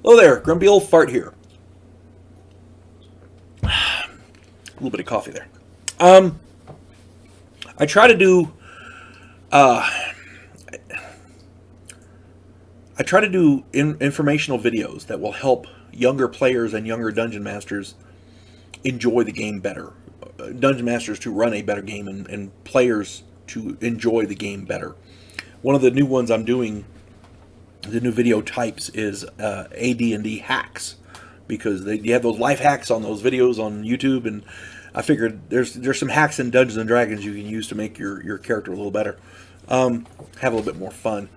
Hello there, grumpy old fart here. A little bit of coffee there. Um, I try to do uh, informational videos that will help younger players and younger dungeon masters enjoy the game better. Dungeon masters to run a better game and players to enjoy the game better. One of the new ones I'm doing, the new video types, is AD&D hacks, because you have those life hacks on those videos on YouTube, and I figured there's some hacks in Dungeons and Dragons you can use to make your character a little better, have a little bit more fun.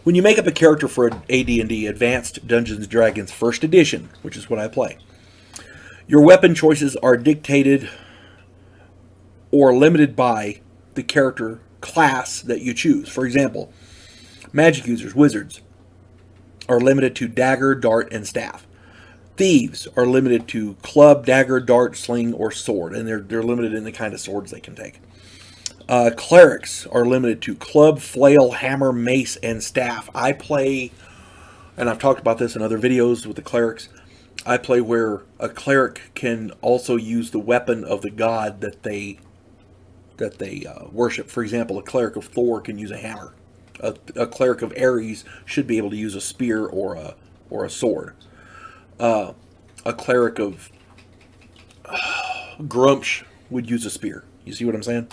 When you make up a character for AD&D Advanced Dungeons and Dragons First Edition, which is what I play, your weapon choices are dictated or limited by the character class that you choose. For example, magic users, wizards, are limited to dagger, dart, and staff. Thieves are limited to club, dagger, dart, sling, or sword, and they're limited in the kind of swords they can take. Clerics are limited to club, flail, hammer, mace, and staff. I play, and I've talked about this in other videos with the clerics, I play where a cleric can also use the weapon of the god that they worship. For example, a cleric of Thor can use a hammer. A cleric of Ares should be able to use a spear or a sword. A cleric of Grumsh would use a spear. You see what I'm saying?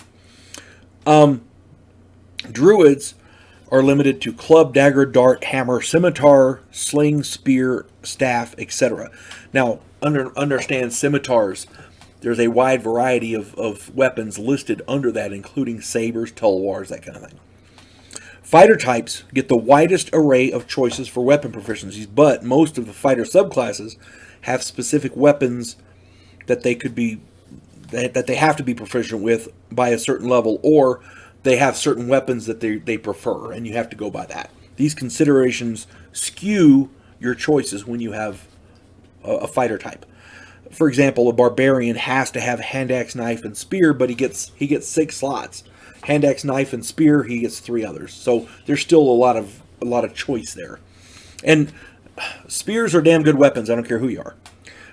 Druids are limited to club, dagger, dart, hammer, scimitar, sling, spear, staff, etc. Now, understand scimitars. There's a wide variety of weapons listed under that, including sabers, tulwars, that kind of thing. Fighter types get the widest array of choices for weapon proficiencies, but most of the fighter subclasses have specific weapons that they have to be proficient with by a certain level, or they have certain weapons that they prefer, and you have to go by that. These considerations skew your choices when you have a fighter type. For example, a barbarian has to have hand axe, knife, and spear, but he gets 6 slots. Hand axe, knife, and spear, he gets 3 others. So there's still a lot of choice there. And spears are damn good weapons. I don't care who you are.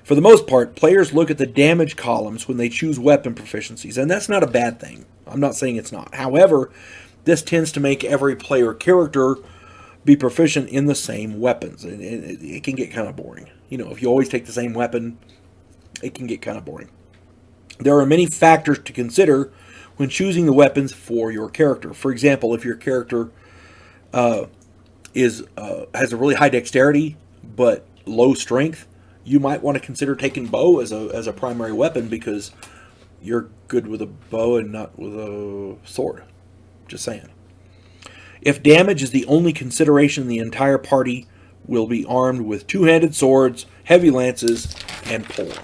For the most part, players look at the damage columns when they choose weapon proficiencies, and that's not a bad thing. I'm not saying it's not. However, this tends to make every player character be proficient in the same weapons, and it can get kind of boring. If you always take the same weapon, it can get kind of boring. There are many factors to consider when choosing the weapons for your character. For example, if your character has a really high dexterity but low strength, you might want to consider taking bow as a primary weapon, because you're good with a bow and not with a sword. Just saying. If damage is the only consideration, the entire party will be armed with two-handed swords, heavy lances, and polearms.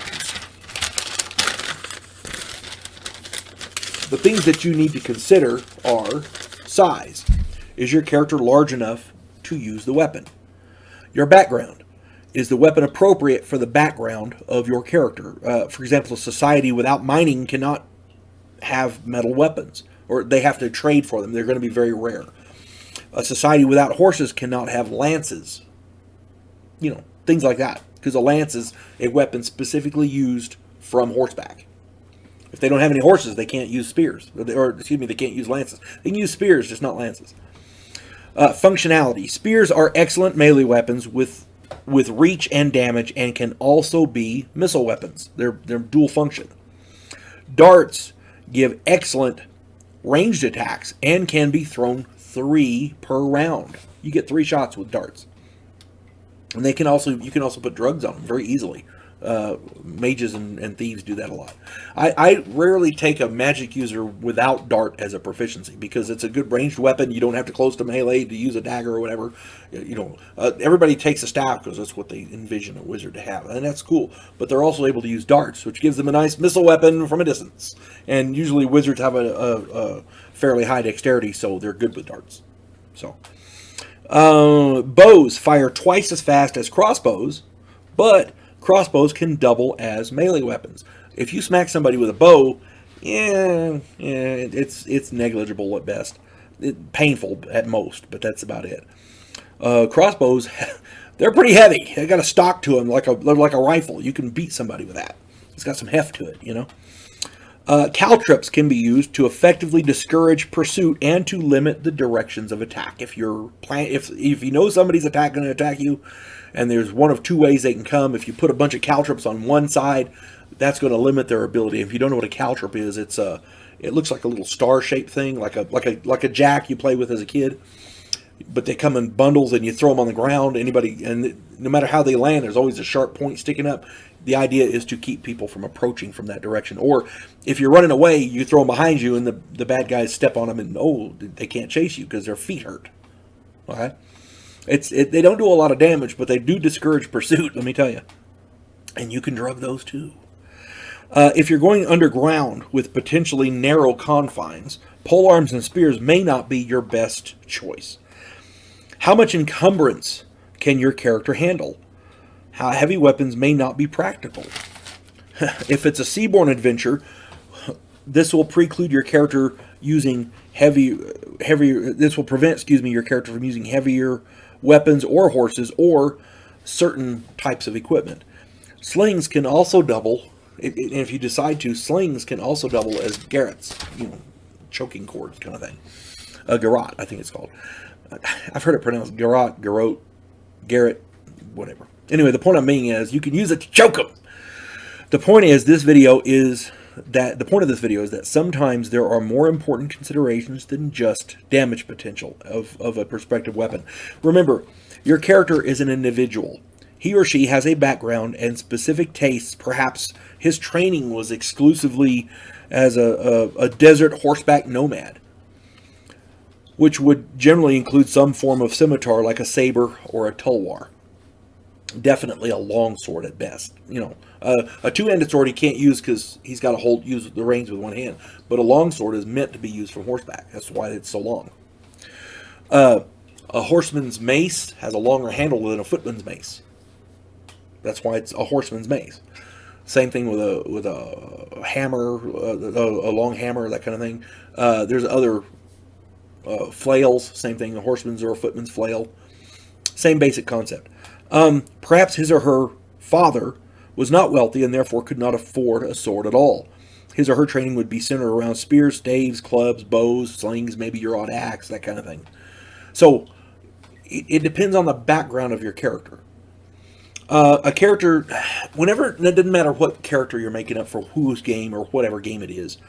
The things that you need to consider are size. Is your character large enough to use the weapon? Your background. Is the weapon appropriate for the background of your character? For example, a society without mining cannot have metal weapons, or they have to trade for them. They're going to be very rare. A society without horses cannot have lances. Things like that. Because a lance is a weapon specifically used from horseback. If they don't have any horses, they can't use spears. They can't use lances. They can use spears, just not lances. Functionality. Spears are excellent melee weapons with reach and damage, and can also be missile weapons. They're dual function. Darts give excellent ranged attacks and can be thrown 3 per round. You get 3 shots with darts. And you can also put drugs on them very easily. Mages and thieves do that a lot. I rarely take a magic user without dart as a proficiency, because it's a good ranged weapon. You don't have to close to melee to use a dagger or whatever. Everybody takes a staff because that's what they envision a wizard to have, and that's cool. But they're also able to use darts, which gives them a nice missile weapon from a distance. And usually wizards have a fairly high dexterity, so they're good with darts. So bows fire twice as fast as crossbows, but crossbows can double as melee weapons. If you smack somebody with a bow, it's negligible at best. Painful at most, but that's about it. Crossbows, They're pretty heavy. They got a stock to them, like a rifle. You can beat somebody with that. It's got some heft to it, you know. Caltrops can be used to effectively discourage pursuit and to limit the directions of attack. If you know somebody's going to attack you, and there's one of two ways they can come, if you put a bunch of caltrops on one side, that's going to limit their ability. If you don't know what a caltrop is, it looks like a little star-shaped thing, like a jack you play with as a kid. But they come in bundles, and you throw them on the ground. And no matter how they land, there's always a sharp point sticking up. The idea is to keep people from approaching from that direction. Or if you're running away, you throw them behind you, and the bad guys step on them, and they can't chase you because their feet hurt. Okay, they don't do a lot of damage, but they do discourage pursuit. Let me tell you, and you can drug those too. If you're going underground with potentially narrow confines, polearms and spears may not be your best choice. How much encumbrance can your character handle? How heavy weapons may not be practical. If it's a seaborne adventure, this will preclude your character using this will prevent, your character from using heavier weapons or horses or certain types of equipment. Slings can also double, and if you decide to, slings can also double as garrots, choking cords kind of thing. Garrote, I think it's called. I've heard it pronounced garrote, garrot, whatever. Anyway, the point I'm making is you can use it to choke them. The point of this video is that sometimes there are more important considerations than just damage potential of a prospective weapon. Remember, your character is an individual. He or she has a background and specific tastes. Perhaps his training was exclusively as a desert horseback nomad, which would generally include some form of scimitar like a saber or a tulwar. Definitely a longsword at best. A two-handed sword he can't use because he's got to use the reins with one hand. But a longsword is meant to be used from horseback. That's why it's so long. A horseman's mace has a longer handle than a footman's mace. That's why it's a horseman's mace. Same thing with a hammer, a long hammer, that kind of thing. There's other flails. Same thing, a horseman's or a footman's flail. Same basic concept. Perhaps his or her father was not wealthy and therefore could not afford a sword at all. His or her training would be centered around spears, staves, clubs, bows, slings, maybe your odd axe, that kind of thing. So it depends on the background of your character. A character, it doesn't matter what character you're making up for whose game or whatever game it is,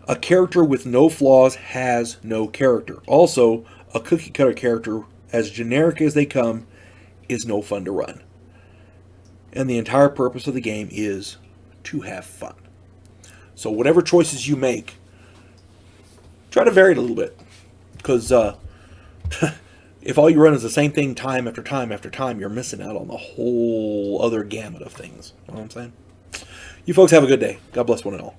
a character with no flaws has no character. Also, a cookie cutter character, as generic as they come, is no fun to run. And the entire purpose of the game is to have fun. So whatever choices you make, try to vary it a little bit. Because if all you run is the same thing time after time after time, you're missing out on the whole other gamut of things. You know what I'm saying? You folks have a good day. God bless one and all.